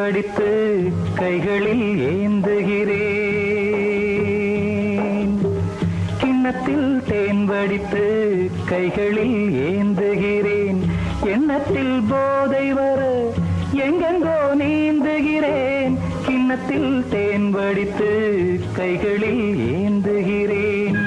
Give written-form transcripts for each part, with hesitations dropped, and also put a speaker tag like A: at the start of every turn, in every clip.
A: வடித்து கைகளில் ஏந்துகிறேன். கிண்ணத்தில் தேன் வடித்து கைகளில் ஏந்துகிறேன். எண்ணத்தில் போதை வர எங்கெங்கோ நீந்துகிறேன். கிண்ணத்தில் தேன் வடித்து கைகளில் ஏந்துகிறேன்.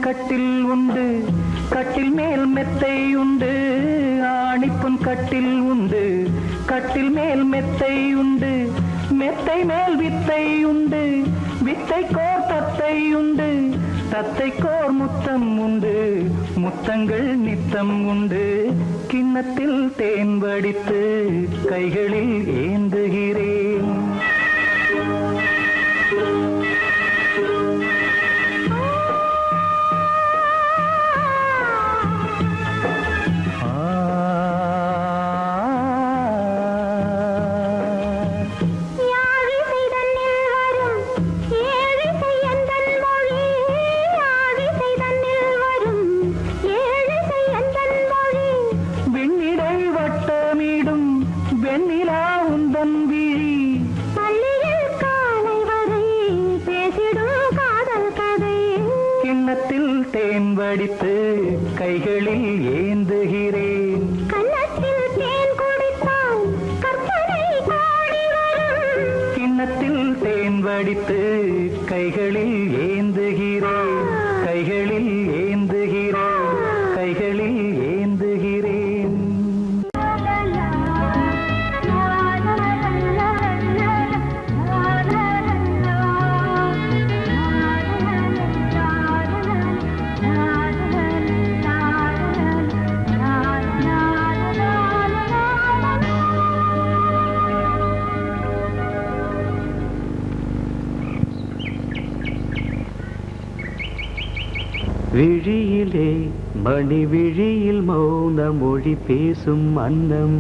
A: கட்டில் உண்டு, கட்டில் மேல் மெத்தை உண்டு. ஆணிப்புன் கட்டில் உண்டு, கட்டில் மேல் மெத்தை உண்டு. மெத்தை மேல் வித்தை உண்டு, வித்தை கோர் தத்தை உண்டு. தத்தை கோர் முத்தம் உண்டு, முத்தங்கள் நித்தம் உண்டு. கிண்ணத்தில் தேன் வடித்து கைகளில் ஏந்துகிறேன். கிண்ணத்தில் தேன் வடித்து கைகளில் ஏந்துகிறேன்.
B: கண்ணத்தில் தேன் குடித்தால் கற்பனை கோடி வரும்.
A: கிண்ணத்தில் தேன் வடித்து கைகளில் ஏந்துகிறேன். கைகளில் ஏந்துகிறேன். கைகளில் ஏந்துகிறேன். விழியிலே மணி விழியில் மௌன மொழி பேசும் அன்னம்.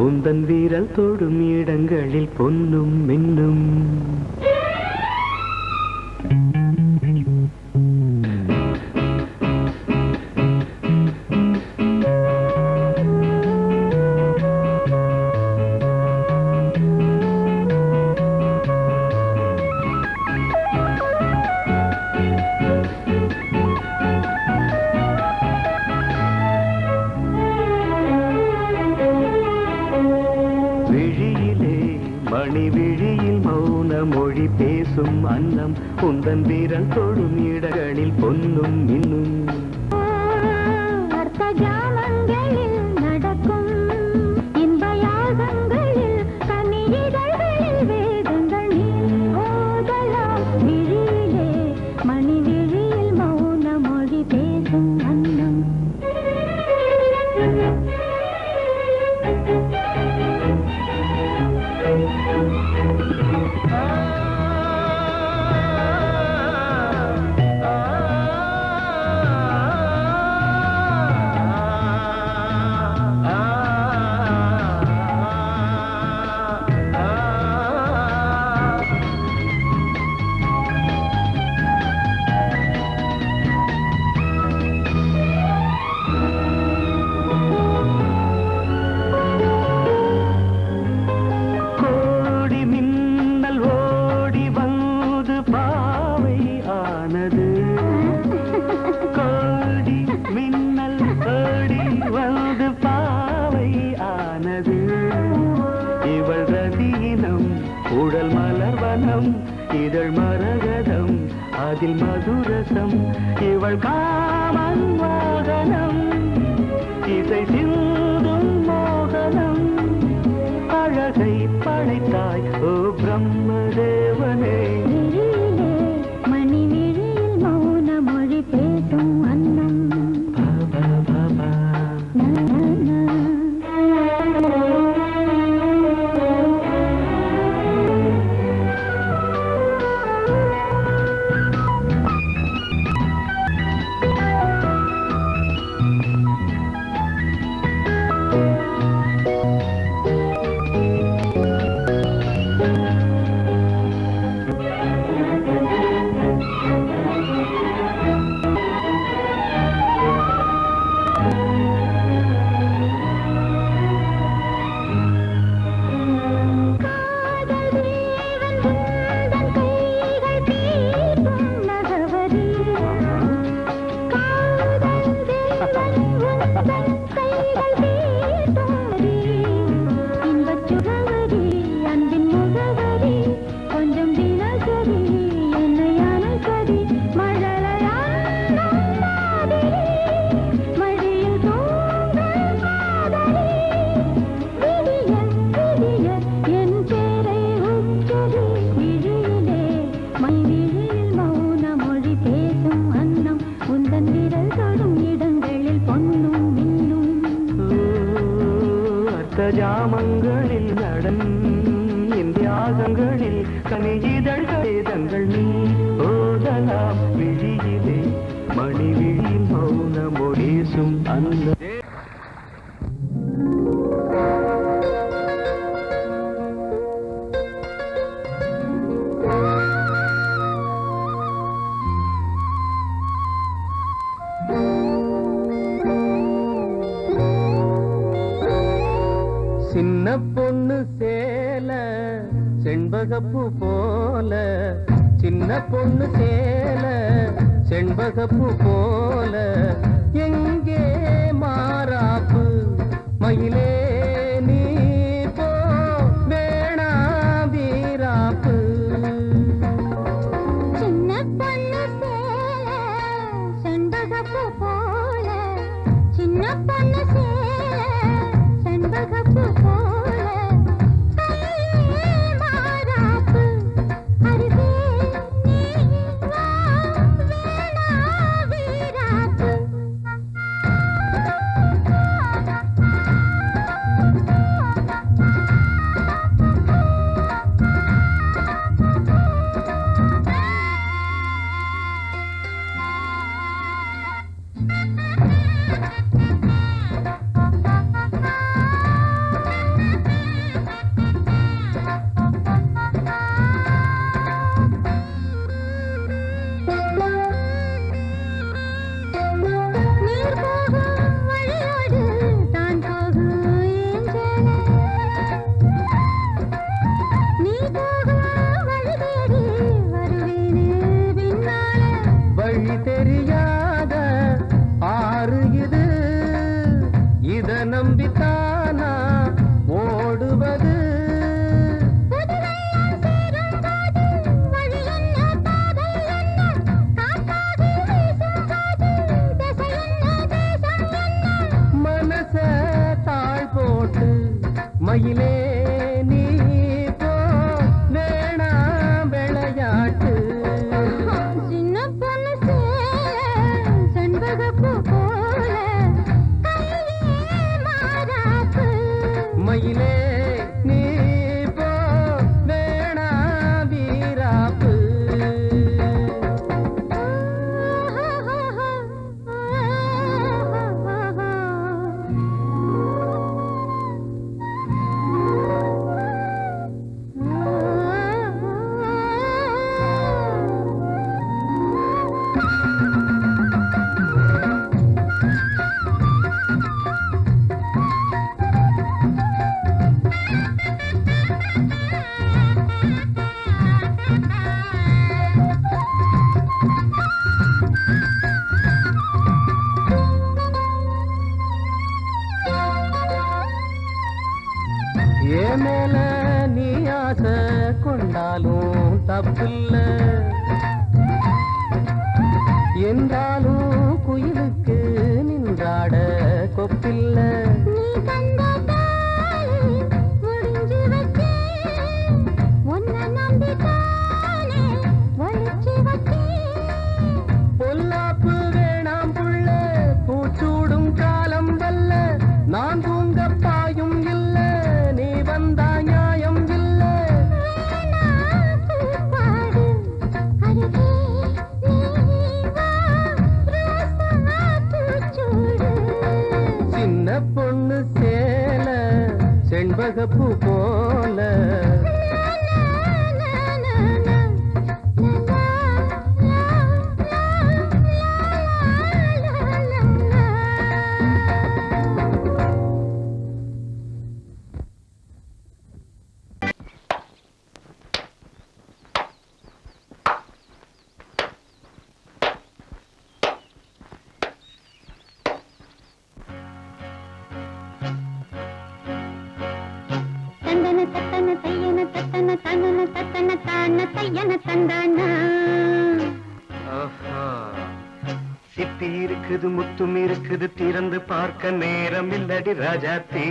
A: உந்தன் வீரல் தொடும் இடங்களில் பொன்னும் மின்னும். மணி விழியில் மௌன மொழி பேசும் அன்னம். உந்தன் வீரல் தொடும் இடங்களில் பொன்னும் மின்னும்.
B: அர்த்த ஜாமங்களில் நடக்கும் இன்ப யாகங்களில் கனியிதழ்களில் வேதங்கள் நீ ஓதலாம். விழியிலே மணி விழியில் மௌன மொழி பேசும் அன்னம்.
A: ஆனது கோடி மின்னல் ஓடி வந்து பாவை ஆனது இவள் ரதீனம் உடல் மலர்வனம் இதழ் மரகதம் அதில் மதுரசம் இவள் காமன் வாகனம் இசை சிந்தும் மோகனம் அழகை படைத்தாய் ஓ பிரம்மதேவனே
B: மணி விழியில் மௌன மொழி பேசும் அன்னம்
A: பாபா பாபா ஜாமங்களில் நடன் இந்தியாகங்களில் கனியிதழ் வேதங்கள் நீ ஓதலாம் விழியிலே மணி விழியில் மௌன மொழேசும் அந்த சின்ன பொண்ணு சேல செண்பகப்பூ போல சின்ன பொண்ணு சேல செண்பகப்பூ போல எங்கே மாறாப்பு மயிலே நீ போ வேணா வீராப்பு
B: சின்ன பொண்ணு சேல செண்பகப்பூ போல சின்ன பொண்ணு சேல செண்பகப்பூ போல கையே மாறாப்பு அருகே நீ வா வேணா வீராப்பு நீர் போகும் வழியோடு தான் போகும் ஏஞ்சலே நீ போகும் வழி தேடி வருவேனே பின்னாலே
A: வழி தெரியாத ஆறு இது இத நம்பித்தானா ஓடுவது
B: புதுவெள்ளம் சேரும்போது வழி என்ன பாதை என்ன காற்றாகி வீசும்போது திசை என்ன தேசம் என்ன
A: மனச தாழ் போட்டு மயிலே நீ போ வேணா விளையாட்டு
B: சின்ன பொண்ணு சேல செண்பகப்பூ போல கையே மாறாப்பு
A: மயிலே நீ போ வேணா வீராப்பு என்றாலும் குயிலுக்கு நின்றாட கொப்பில்ல.
B: நீ தந்த தாலி முடிஞ்சு வச்சேன், உன்னை நம்பித்தானே ஒளிச்சு வச்சேன்.
A: பொல்லாப்பு வேணாம் புள்ள, பூச்சூடும் காலம் வல்ல. நான் தூங்க பாயும் இல்ல, நீ வந்தா நியாயம் இல்ல.
B: பாடு அருகே நீ வா, ரோசா பூச்சூடு.
A: சின்ன பொண்ணு சேல செண்பகப்பூ போல.
B: தந்தன தத்தன தையன தத்தன தனன தத்தன தான தையன தந்தானா.
A: ஆஹா, சிப்பி இருக்குது முத்தும் இருக்குது, திறந்து பார்க்க நேரம் இல்லடி ராஜாத்தி.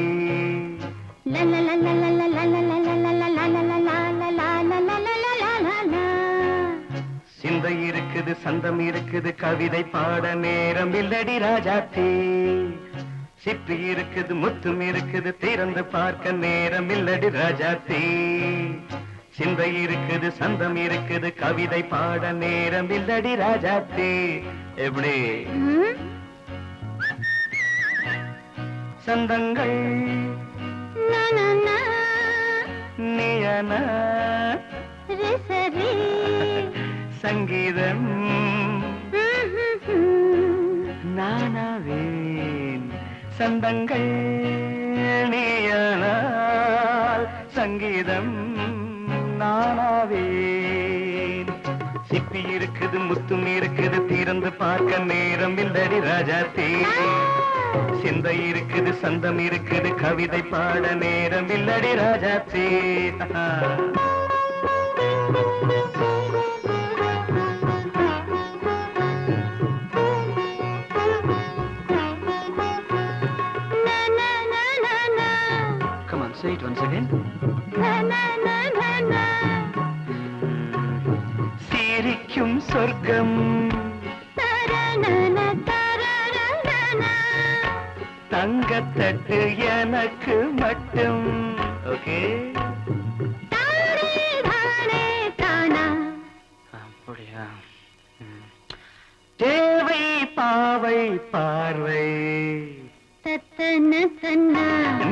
A: சிந்தை இருக்குது சந்தம் இருக்குது, கவிதை பாட நேரம் இல்லடி ராஜாத்தி. சிப்பி இருக்குது முத்தும் இருக்குது, திறந்து பார்க்க நேரம் இல்லடி ராஜாத்தி. சிந்தை இருக்குது சந்தம் இருக்குது, கவிதை பாட நேரம் இல்லடி ராஜாத்தி. எப்படி சந்தங்கள் நீயன சங்கீதம் நானாவேன். சந்தங்கள் நீயானால் சங்கீதம் நானாவேன். சிப்பி இருக்குது முத்தும் இருக்குது, திறந்து பார்க்க நேரம் இல்லடி ராஜாத்தி. சிந்தை இருக்குது சந்தம் இருக்குது, கவிதை பாட நேரம் இல்லடி Rajathi. Come on, say it once again. சிரிக்கும் சொர்க்கம் தங்கத்தட்டு எனக்கு மட்டும். ஓகே, அப்படியா? தேவை பாவை பார்வை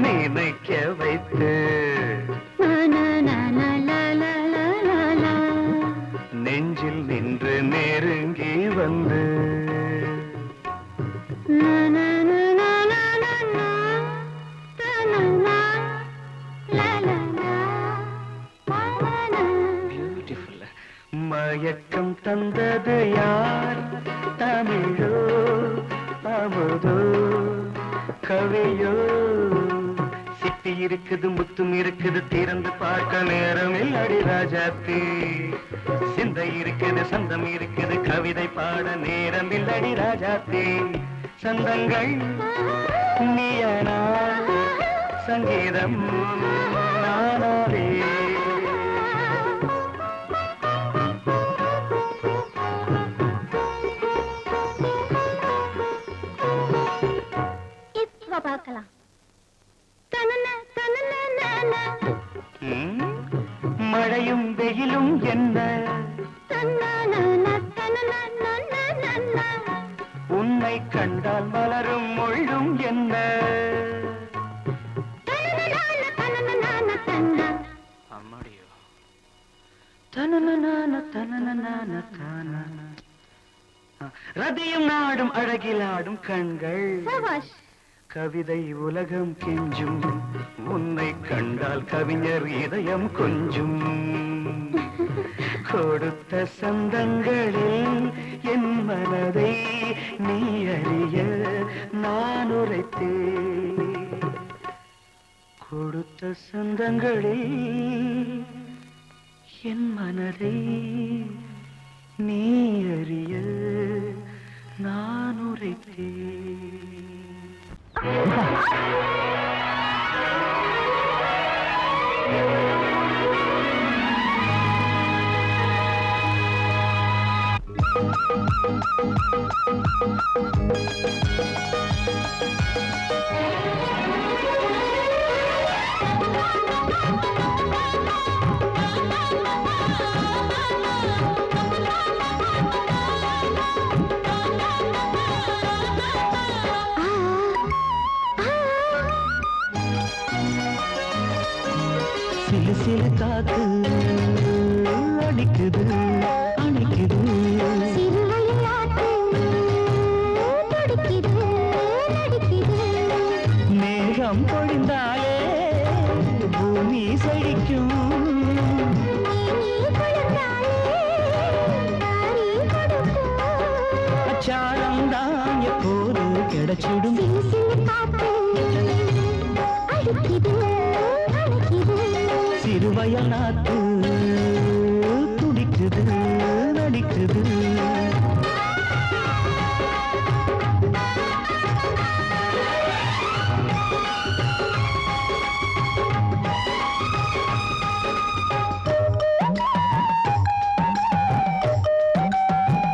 A: நினைக்க வைத்து, நெஞ்சில் நின்று நெருங்கி வந்து, பியூட்டிஃபுல். மயக்கம் தந்தது யார்? தமிழோ அமுதோ கவியோ? சிப்பி இருக்குது முத்தும் இருக்குது, திறந்து பார்க்க நேரம் இல்லடி ராஜாத்தி. சிந்தை இருக்குது சந்தம் இருக்குது, கவிதை பாட நேரம் இல்லடி ராஜாத்தி. சந்தங்கள் நீயனா சங்கீதம் நானாவே.
B: இப்ப பார்க்கலாம்.
A: மழையும் வெயிலும் என்ன, உன்னை கண்டால் மலரும் முள்ளும் என்ன. அம்மாடியோ ரதியும் நாடும் அழகிலாடும் கண்கள், கவிதை உலகம் கெஞ்சும். உன்னை கண்டால் கவிஞர் இதயம் கொஞ்சும். கொடுத்த சந்தங்களில் என் மனதை நீ அறிய நான் உரைத்தேன். கொடுத்த சந்தங்களில் என் மனதை நீ அறிய சிலு சிலு காத்து அடிக்குது அணைக்குது மேகம் பொழிந்தாலே பூமி செழிக்கும் அச்சாரம் தான் எப்போது கிடைச்சிடும் சிறுவயல் நாத்து துடிக்குது நடிக்குது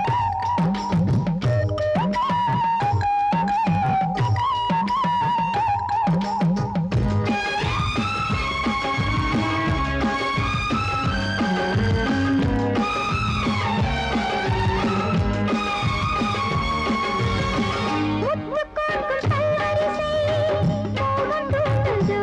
A: சிறுவயல் நாட்டு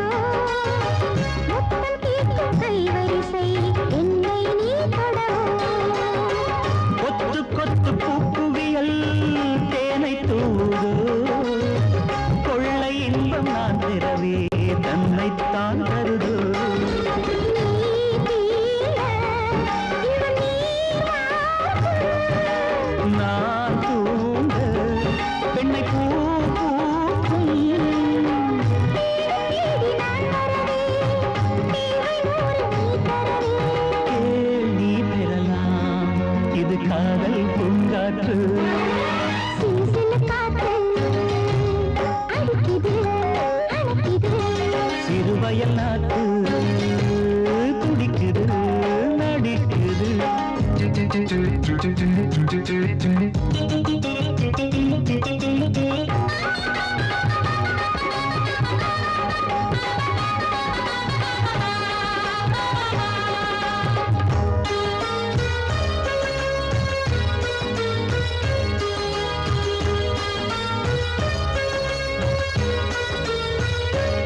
A: துடிக்குது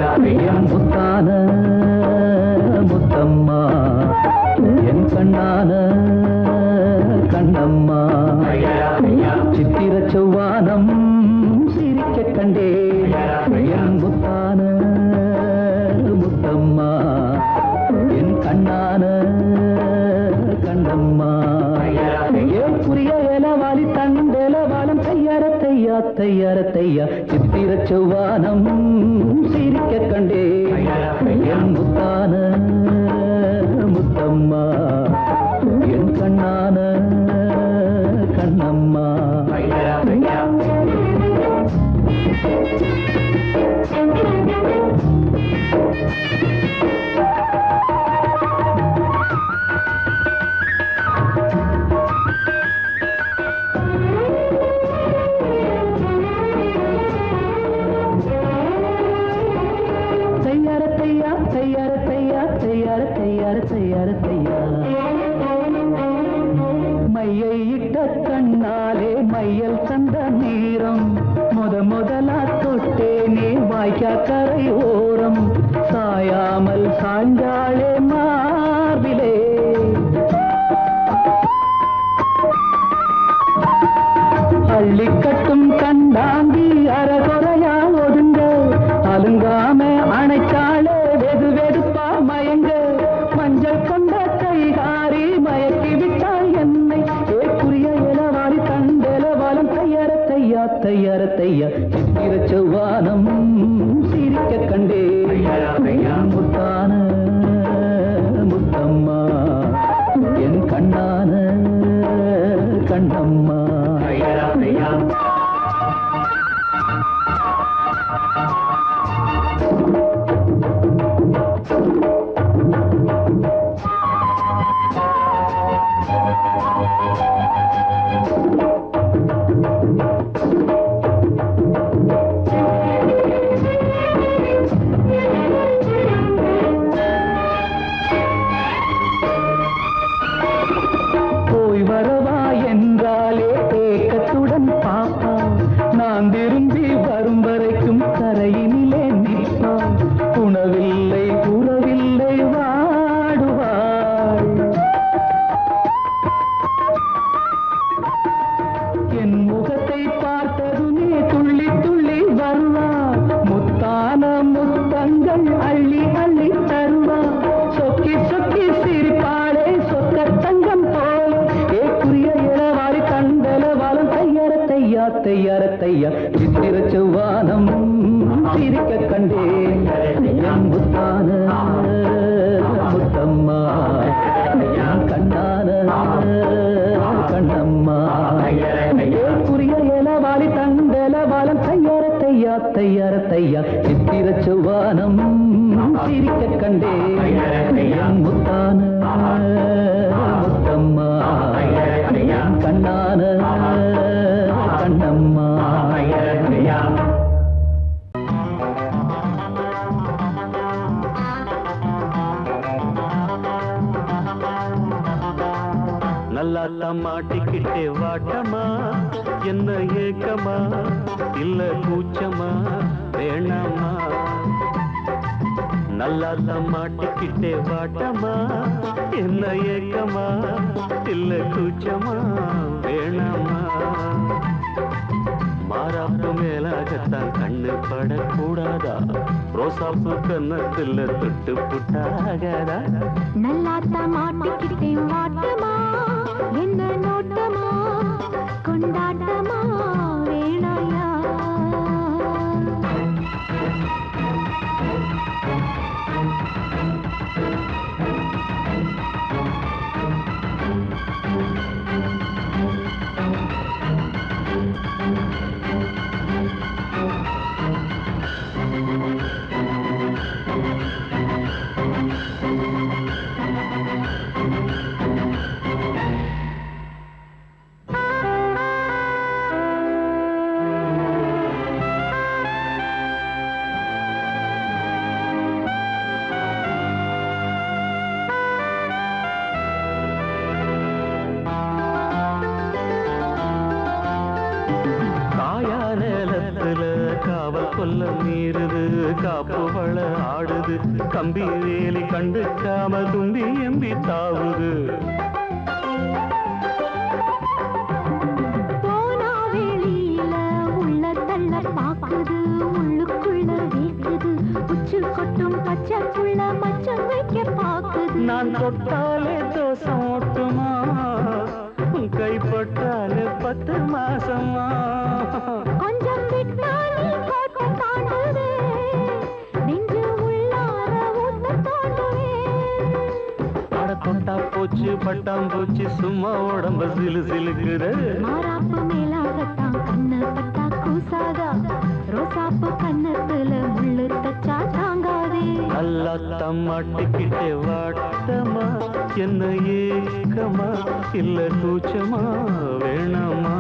A: நடிக்குது
C: கண்ணான கண்ணம்மா ஏன் புரிய இலவாலி தண்டலவாலம் தையார தையா தையார தையா சித்திர செவ்வானம் சிரிக்க கண்டே என் முத்தான முத்தம்மா என் கண்ணான கண்ணம்மா மையை இட்ட கண்ணாலே மையல் சந்த நீரம் முதலா தொட்டேனே வாய்க்கா கரை ஓரம் சாயாமல் சாஞ்சாளே மார்பிலே அள்ளி கட்டும் கண்டாங்கி அறகுறையா ஒதுங்க அலுங்காம அணைச்சாளே வெது வெதுப்பா மயங்க மஞ்சள் கொண்ட கைகாரி மயக்கி விட்டாள் என்னை ஏக்குரிய இளவாரி தண்டலவாலம் தையார தையா தையார தையா சித்திர செவ்வானம் சிரிக்க கண்டே முத்தான முத்தம்மா என் கண்ணான கண்ணம்மா நான் திரும்பி வரும் வரைக்கும் கரையினிலே நிற்பாள் உணவில்லை உறவில்லை வாடுவாள் என் முகத்தை பார்த்ததுமே துள்ளி துள்ளி வருவாள் முத்தான முத்தங்கள் அள்ளி அள்ளி தருவாள் சொக்கி சொக்கி சிரிப்பாளே சொக்க தங்கம் போல் ஏக்குரிய இளவாரி கண்டலவாலம் தையார தையா தையார தையா சித்திர செவ்வானம் சிரிக்க கண்டே என் முத்தான முத்தம்மா என் கண்ணான கண்ணம்மா ஏக்குரிய இளவாரி தண்டலவாலம் தையார தையா தையார தையா சித்திர செவ்வானம் சிரிக்க கண்டே என் முத்தான முத்தம்மா என் கண்ணான கண்ணம்மா
A: நல்லா மாட்டிக்கிட்டே வாட்டமா என்ன ஏக்கமா இல்ல கூச்சமா வேணாமா நல்லா மாட்டிக்கிட்டே வாட்டமா என்ன ஏக்கமா இல்ல கூச்சமா வேணாமா மாறாப்பு மேலாகத்தான் கண்ணு படக்கூடாதா ரோசாப்பு கன்னத்துல தொட்டு புட்டாகாதா
B: நல்லாத்தா மாட்டிக்கிட்டே வாட்டமா என்ன நோட்டமா கொண்டாட்டமா வேணாயா
A: மீறுது காப்பு வள ஆடுது கம்பி வேலி கண்டுக்காம தும்பி எம்பி தாவுது
B: போனா வெளியில உள்ள தள்ள பாக்குது உள்ளுக்குள்ள வீக்குது உச்சு கொட்டும் பச்சை புள்ள மச்சம் வைக்க பாக்குது
A: நான் தொட்டாலே தோசம் ஓட்டுமா
C: 10 மாசமா
B: கொஞ்சம் விட்டாணி கோட்டை தாண்டுவே நெஞ்சு உள்ளார ஊத்த தோண்டுவே
C: அட தொட்டா போச்சு பட்டாம் போச்சு சும்மா உடம்ப சிலு சிலுக்குது
B: மாறாப்பு மேலாகத்தான் கண்ணு பட்டா கூசாதா ரோசாப்பு கண்ணத்துல முள்ளு தச்சா தாங்காதே
C: நல்லா தம்மாட்டிக்கிட்டே வாட்டமா என்ன ஏக்கமா இல்ல கூச்சமா வேணாமா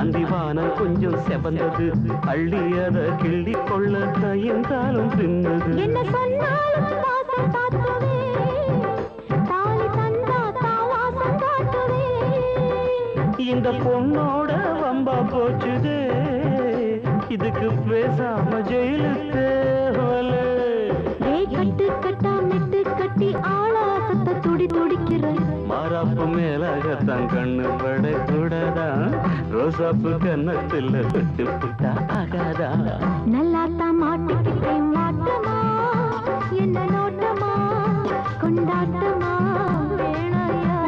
C: அந்திவானம் கொஞ்சம் செவந்தது அள்ளியத கிள்ளி கொள்ள தயங்காலம் தின்னது
B: என்ன சொன்னாலும் வாசம் காட்டுவே தாலி தந்தா தாவாசம் காட்டுவே
C: இந்த பொண்ணோட வம்பா போச்சுதே இதுக்கு பேசாம ஜெயிலுக்கு
B: கட்டு கட்டா மெட்டு கட்டி ஆளாசத்தை துடி துடிக்கிற
C: மாறாப்பு மேலாகத்தான் கண்ணு பட கூடாதா ரோசாப்பு கண்ணத்துல விட்டு புட்டா ஆகாதா
B: நல்லாத்தான் மாட்டிக்கிட்டே மாட்டமா என்ன நோட்டமா கொண்டாட்டமா வேணையா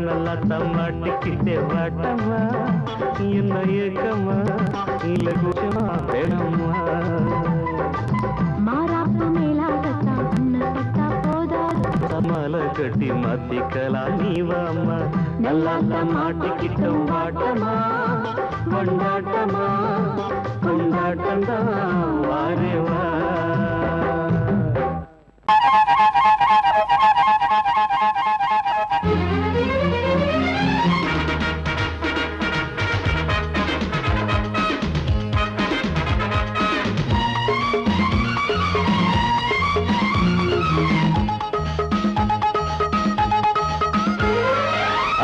C: நல்லாத்தான் மாட்டிக்கிட்டே வாட்டமா என்ன ஏக்கமா இல்ல கூச்சமா வேணாமா
B: மாறாப்பு மேலாகத்தான் கண்ணு பட்டா போதாது
C: மலை கட்டி மாத்திக்கலாம் நீ வாமா நல்லாத்தான் மாட்டிக்கிட்ட வாட்டமா கொண்டாட்டமா கொண்டாட்டம்தான் வாரே வா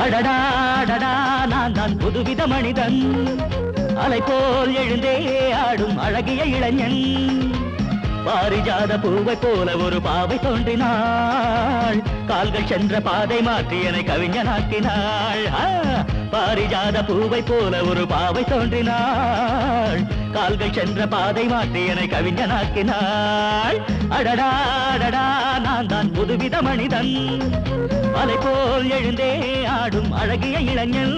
C: அடடா நான் தான் புதுவித மனிதன் அலை போல் எழுந்தே ஆடும் அழகிய இளைஞன் பாரிஜாத பூவை போல ஒரு பாவை தோன்றினாள் கால்கள் சென்ற பாதை மாற்றி என்னை கவிஞனாக்கினாள் பாரிஜாத பூவை போல ஒரு பாவை தோன்றினாள் கால்கள் சென்ற பாதை மாற்றி என்னை கவிஞனாக்கினாள் அடடா நான் தான் புதுவித மனிதன் அலை போல் எழுந்தே ஆடும் அழகிய இளைஞன்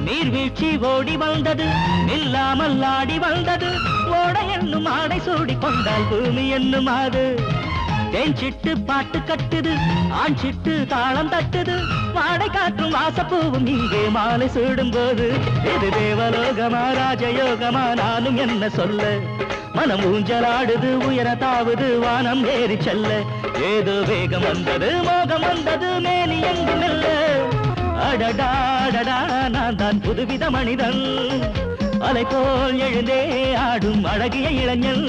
C: நீர்வீழ்ச்சி ஓடி வந்தது நில்லாமல் ஆடி வந்தது ஓட என்னும் ஆடை சூடி கொண்டால் பூமி என்னும் ஆடு தேஞ்சிட்டு பாட்டு கட்டுது ஆண் சிட்டு தாளம் தட்டுது வாடை காற்றும் வாசப்பூவும் இங்கே மாலை சூடும் போது இது தேவலோகமா ராஜயோகமா நானும் என்ன சொல்ல மனம் ஊஞ்சலாடுது உயர தாவுது வானம் ஏறி செல்ல ஏதோ வேகம் வந்தது மோகம் வந்தது மேனி எங்கும் இல்ல அடடா நான் தான் புதுவித மனிதன் அலை போல் எழுந்தே ஆடும் அழகிய இளைஞன்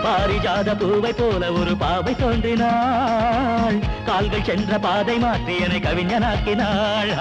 C: பாரிஜாத பூவை போல ஒரு பாவை தோன்றினாள் கால்கள் சென்ற பாதை மாற்றி என்னை கவிஞனாக்கினாள்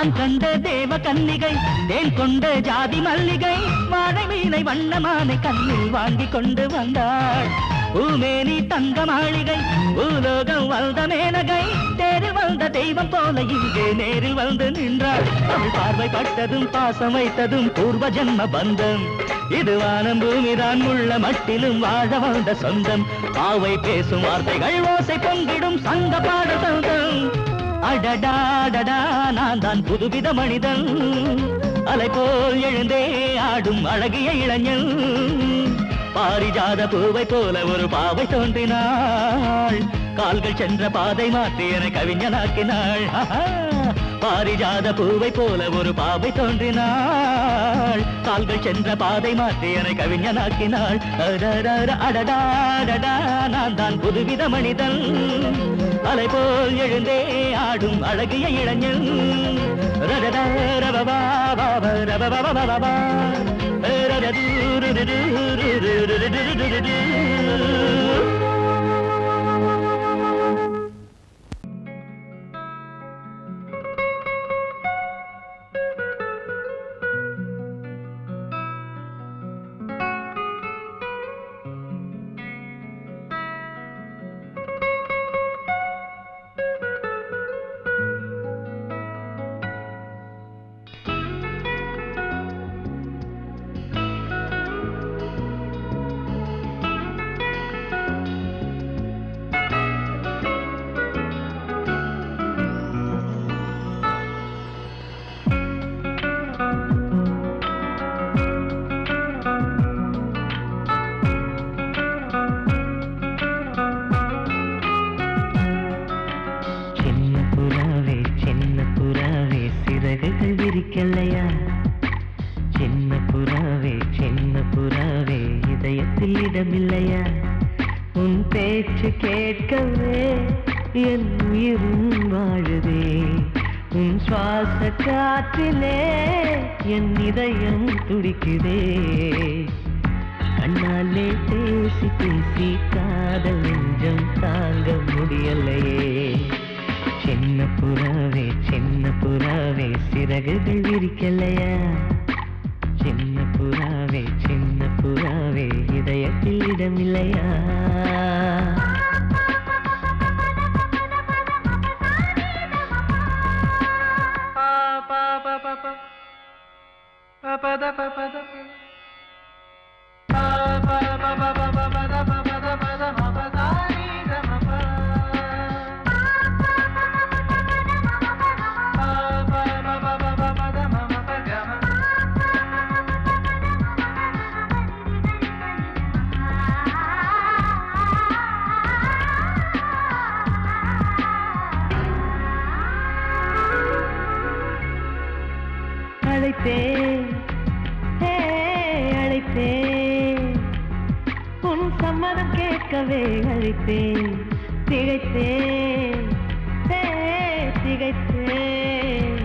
C: வான் கண்ட தேவ கன்னிகை தேன் கொண்ட ஜாதி மல்லிகை வாழை மீனை வண்ணமானை கண்ணில் வாங்கி கொண்டு வந்தாள் பூமேனி தங்க மாளிகை பூலோகம் வந்த மேனகை தேரில் வந்த தெய்வம் போல இங்கே நேரில் வந்து நின்றாள் அவள் பார்வைப்பட்டதும் பாசம் வைத்ததும் பூர்வ ஜன்ம பந்தம் இது வானம் பூமிதான் உள்ள மட்டிலும் வாழ வந்த சொந்தம் பாவை பேசும் வார்த்தைகள் ஓசை பொங்கிடும் சங்க பாட சொந்தம் அடடாடடா நான் தான் புதுவித மனிதன் அலை போல் எழுந்தே ஆடும் அழகிய இளைஞன் பாரிஜாத பூவை போல ஒரு பாவை தோன்றினாள் கால்கள் சென்ற பாதை மாற்றி என கவிஞனாக்கினாள் பாரிஜாத பூவை போல ஒரு பாவை தோன்றினாள் கால்கள் சென்ற பாதை மாற்றி என கவிஞனாக்கினாள் அடடா நான் தான் புதுவித மனிதன் அலை போல் எழுந்தே ஆடும் அழகிய இளைஞன்
D: காற்றிலே என் இதயம் துடிக்குதே கண்ணாலே பேசி பேசி காதல் நெஞ்சம் தாங்க முடியலையே சின்ன புறாவே சிறகுகள் விரிக்கலையா சின்ன புறாவே இதயத்தில் இடமில்லையா அழைத்தேன் உன் சம்மதம் கேட்கவே அழைத்தேன் திகைத்தேன்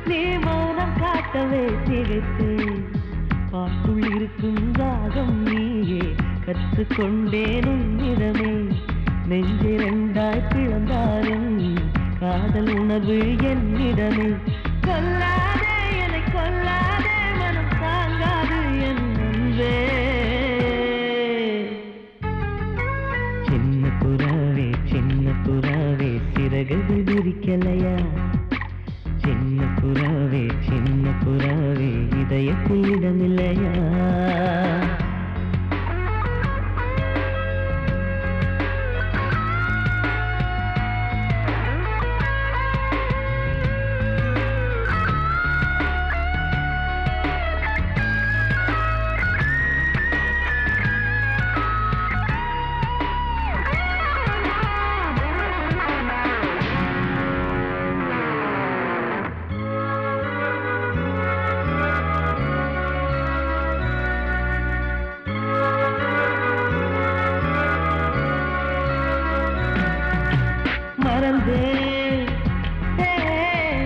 D: நீ மௌனம் காட்டவே திகைத்தேன் பாட்டுள் இருக்கும் ராகம் நீயே கற்றுக்கொண்டேன் உன்னிடமே நெஞ்சிரண்டாய் பிளந்தாரின் காதல் உணர்வு என்னிடமே கொல்லாதே என்னை கொல்லாதே மனம் தாங்காது என் அன்பே சின்ன புறாவே சிறகுகள் விரிக்கலையா சின்ன புறாவே இதயத்தில் இடமில்லையா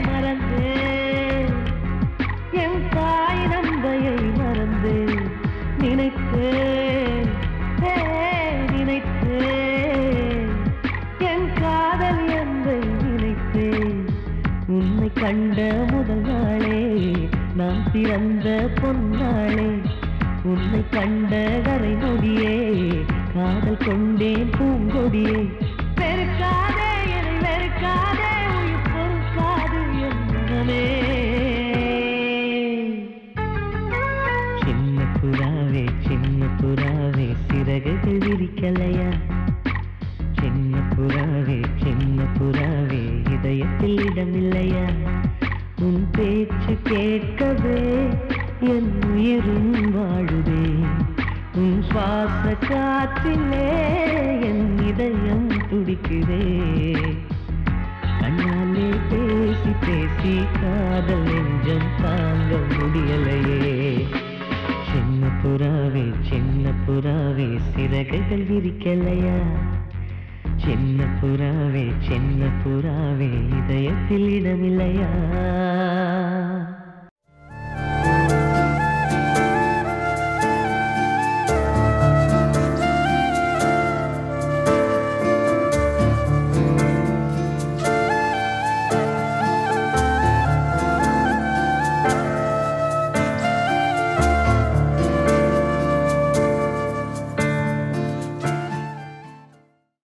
D: மறந்தேன் என் தாய் நந்தையை மறந்தேன் நினைத்தேன் என் காதல் என்பை நினைத்தேன் உன்னை கண்ட முதல் நாளே நான் பிறந்த பொன்னாளே உன்னை கண்ட கரை நொடியே காதல் கொண்டேன் பூங்கொடியே வெறுக்காதே என்னை வெறுக்காதே உயிர் பொறுக்காது என் மனமே சின்ன புறாவே சிறகுகள் விரிக்கலையா சின்ன புறாவே இதயத்தில் இடமில்லையா உன் பேச்சு கேட்கவே என் உயிரும் வாழுதே உன் சுவாச காற்றிலே என் இதயம் துடிக்குதே கண்ணாலே பேசி பேசி காதல் நெஞ்சம் தாங்க முடியலையே சின்ன புறாவே சிறகுகள் விரிக்கலையா சின்ன புறாவே இதயத்தில் இடமில்லையா